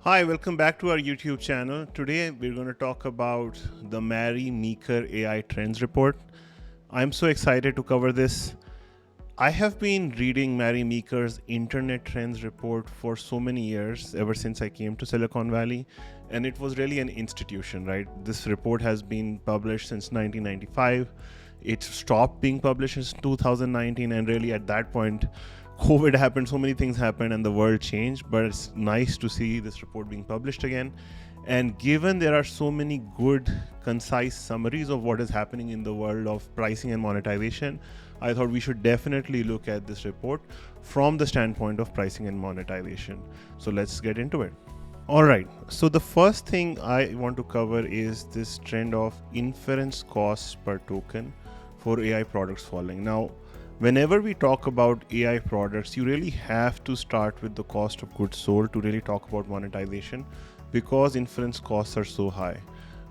Hi, welcome back to our YouTube channel. Today we're going to talk about the Meeker AI Trends Report. I'm so excited to cover this. I have been reading Meeker's Internet Trends Report for so many years, ever since I came to Silicon Valley, and it was really an institution, right? This report has been published since 1995. It stopped being published in 2019, and really at that point, COVID happened, so many things happened, and the world changed. But it's nice to see this report being published again. And given there are so many good, concise summaries of what is happening in the world of pricing and monetization, I thought we should definitely look at this report from the standpoint of pricing and monetization. So let's get into it. All right. So the first thing I want to cover is this trend of inference costs per token for AI products falling. Now, whenever we talk about AI products, you really have to start with the cost of goods sold to really talk about monetization, because inference costs are so high.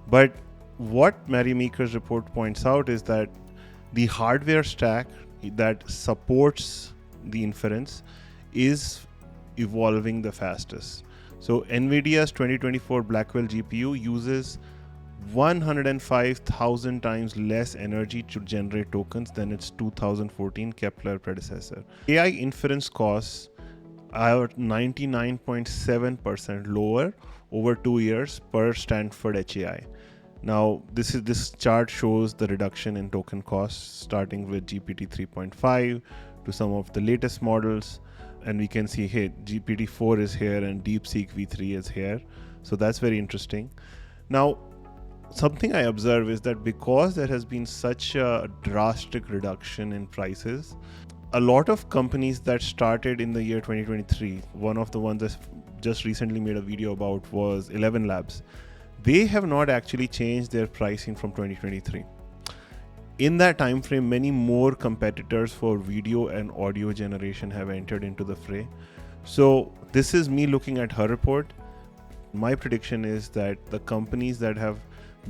But what Meeker's report points out is that the hardware stack that supports the inference is evolving the fastest. So NVIDIA's 2024 Blackwell GPU uses 105,000 times less energy to generate tokens than its 2014 Kepler predecessor. AI inference costs are 99.7% lower over 2 years per Stanford HAI. Now, this chart shows the reduction in token costs starting with GPT 3.5 to some of the latest models, and we can see here GPT-4 is here and DeepSeek V3 is here. So that's very interesting. Now, something I observe is that because there has been such a drastic reduction in prices, a lot of companies that started in the year 2023, one of the ones I just recently made a video about was 11 Labs. They have not actually changed their pricing from 2023. In that time frame, many more competitors for video and audio generation have entered into the fray. So this is me looking at her report. My prediction is that the companies that have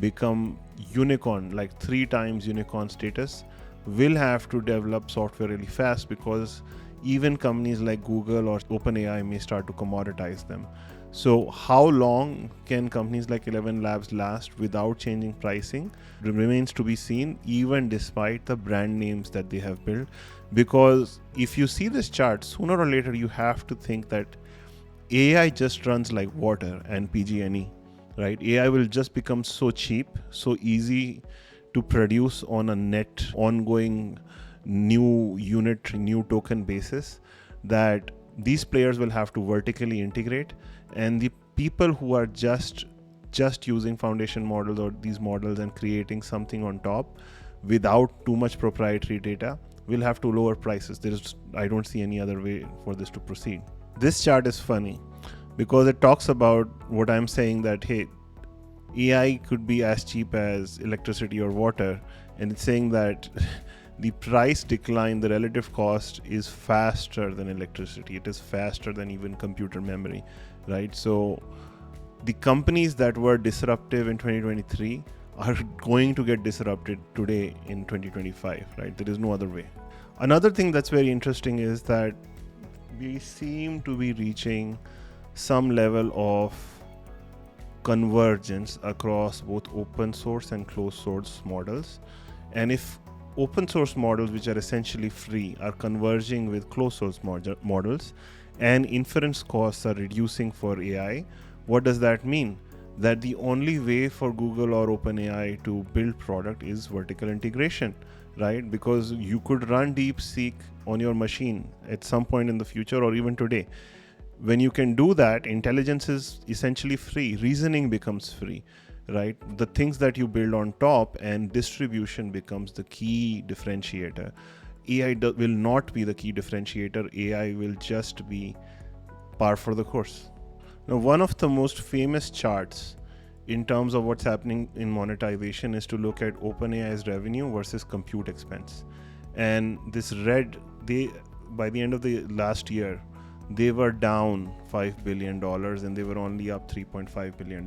become unicorn, like 3 times unicorn status, will have to develop software really fast, because even companies like Google or OpenAI may start to commoditize them. So how long can companies like 11 Labs last without changing pricing remains to be seen, even despite the brand names that they have built. Because if you see this chart, sooner or later you have to think that AI just runs like water and PG&E, right? AI will just become so cheap, so easy to produce on a net ongoing new unit, new token basis, that these players will have to vertically integrate, and the people who are just using foundation models or these models and creating something on top without too much proprietary data will have to lower prices. I don't see any other way for this to proceed. This chart is funny because it talks about what I'm saying, that hey, AI could be as cheap as electricity or water, and it's saying that the price decline, the relative cost, is faster than electricity. It is faster than even computer memory, right? So the companies that were disruptive in 2023 are going to get disrupted today in 2025, right? There is no other way. Another thing that's very interesting is that we seem to be reaching some level of convergence across both open source and closed source models. And if open source models, which are essentially free, are converging with closed source models, and inference costs are reducing for AI, what does that mean? That the only way for Google or OpenAI to build product is vertical integration, right? Because you could run DeepSeek on your machine at some point in the future or even today. When you can do that, intelligence is essentially free, reasoning becomes free, right? The things that you build on top, and distribution becomes the key differentiator. AI will not be the key differentiator. AI will just be par for the course. Now, one of the most famous charts in terms of what's happening in monetization is to look at OpenAI's revenue versus compute expense. And this red, by the end of the last year, they were down $5 billion and they were only up $3.5 billion.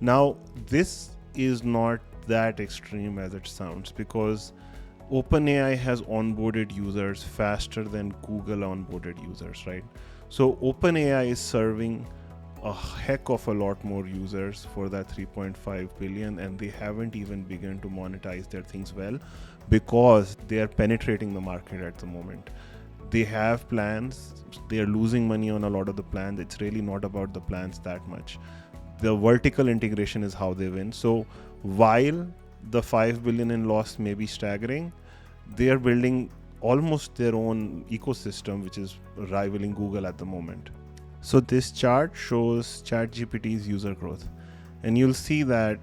Now, this is not that extreme as it sounds, because OpenAI has onboarded users faster than Google onboarded users, right? So OpenAI is serving a heck of a lot more users for that 3.5 billion, and they haven't even begun to monetize their things well because they are penetrating the market at the moment. They have plans, they are losing money on a lot of the plans. It's really not about the plans that much. The vertical integration is how they win. So while the 5 billion in loss may be staggering, they are building almost their own ecosystem, which is rivaling Google at the moment. So this chart shows ChatGPT's user growth, and you'll see that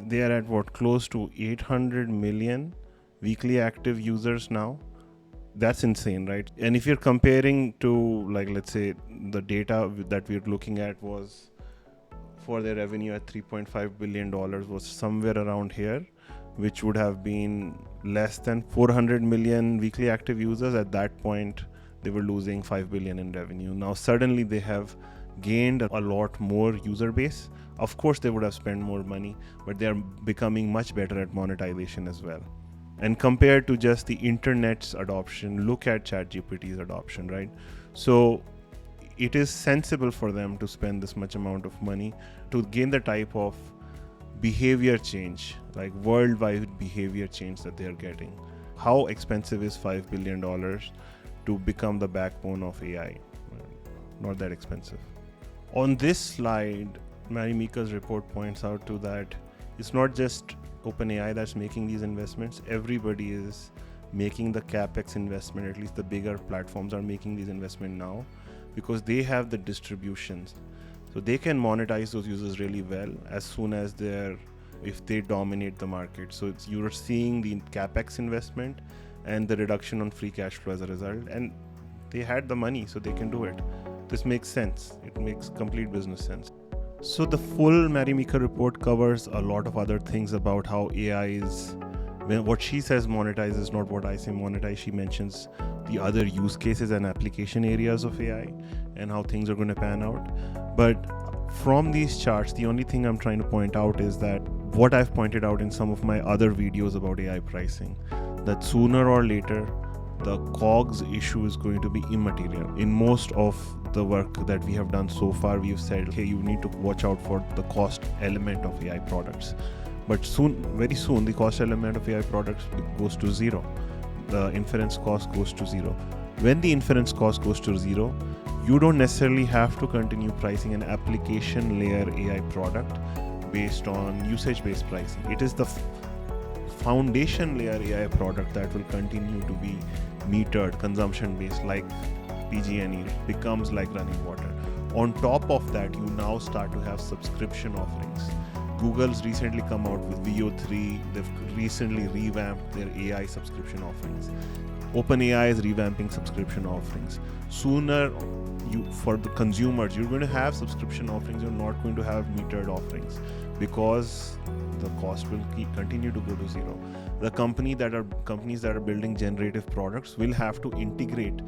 they are at close to 800 million weekly active users now. That's insane, right? And if you're comparing to, like, let's say the data that we're looking at was for their revenue at $3.5 billion was somewhere around here, which would have been less than 400 million weekly active users. At that point, they were losing 5 billion in revenue. Now, suddenly they have gained a lot more user base. Of course, they would have spent more money, but they are becoming much better at monetization as well. And compared to just the internet's adoption, look at ChatGPT's adoption, right? So it is sensible for them to spend this much amount of money to gain the type of behavior change, like worldwide behavior change that they are getting. How expensive is $5 billion to become the backbone of AI? Not that expensive. On this slide, Meeker's report points out to that it's not just OpenAI that's making these investments. Everybody is making the capex investment. At least the bigger platforms are making these investments now because they have the distributions. So they can monetize those users really well as soon as if they dominate the market. So you're seeing the capex investment and the reduction on free cash flow as a result. And they had the money, so they can do it. This makes sense. It makes complete business sense. So the full Meeker report covers a lot of other things about how AI is, what she says monetize is not what I say monetize. She mentions the other use cases and application areas of AI and how things are going to pan out. But from these charts, the only thing I'm trying to point out is that what I've pointed out in some of my other videos about AI pricing, that sooner or later, the COGS issue is going to be immaterial. In most of the work that we have done so far, we've said, okay, you need to watch out for the cost element of AI products. But very soon, the cost element of AI products goes to zero. The inference cost goes to zero. When the inference cost goes to zero, you don't necessarily have to continue pricing an application layer AI product based on usage-based pricing. It is the foundation layer AI product that will continue to be metered, consumption-based, like PG&E. It becomes like running water. On top of that, you now start to have subscription offerings. Google's recently come out with VO3. They've recently revamped their AI subscription offerings. OpenAI is revamping subscription offerings. Sooner, for the consumers, you're going to have subscription offerings. You're not going to have metered offerings because the cost will continue to go to zero. The companies that are building generative products will have to integrate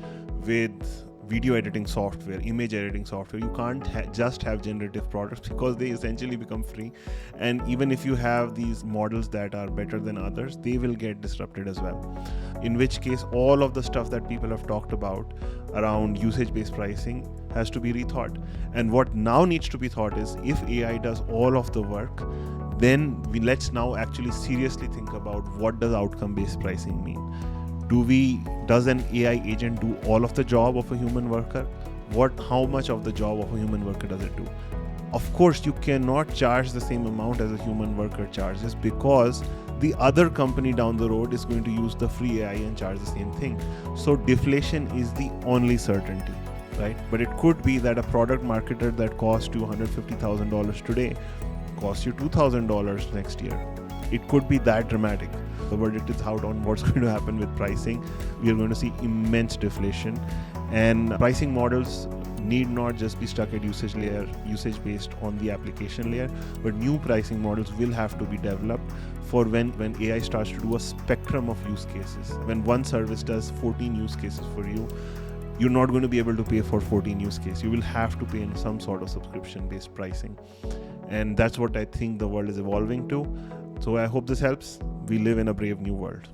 with video editing software, image editing software. You can't just have generative products because they essentially become free. And even if you have these models that are better than others, they will get disrupted as well. In which case, all of the stuff that people have talked about around usage-based pricing has to be rethought. And what now needs to be thought is, if AI does all of the work, then let's now actually seriously think about what does outcome-based pricing mean. Does an AI agent do all of the job of a human worker? How much of the job of a human worker does it do? Of course, you cannot charge the same amount as a human worker charges because the other company down the road is going to use the free AI and charge the same thing. So deflation is the only certainty, right? But it could be that a product marketer that costs you $150,000 today costs you $2,000 next year. It could be that dramatic. The verdict is out on what's going to happen with pricing. We are going to see immense deflation, and pricing models need not just be stuck at usage based on the application layer, but new pricing models will have to be developed for when AI starts to do a spectrum of use cases. When one service does 14 use cases for you, you're not going to be able to pay for 14 use cases. You will have to pay in some sort of subscription-based pricing. And that's what I think the world is evolving to. So I hope this helps. We live in a brave new world.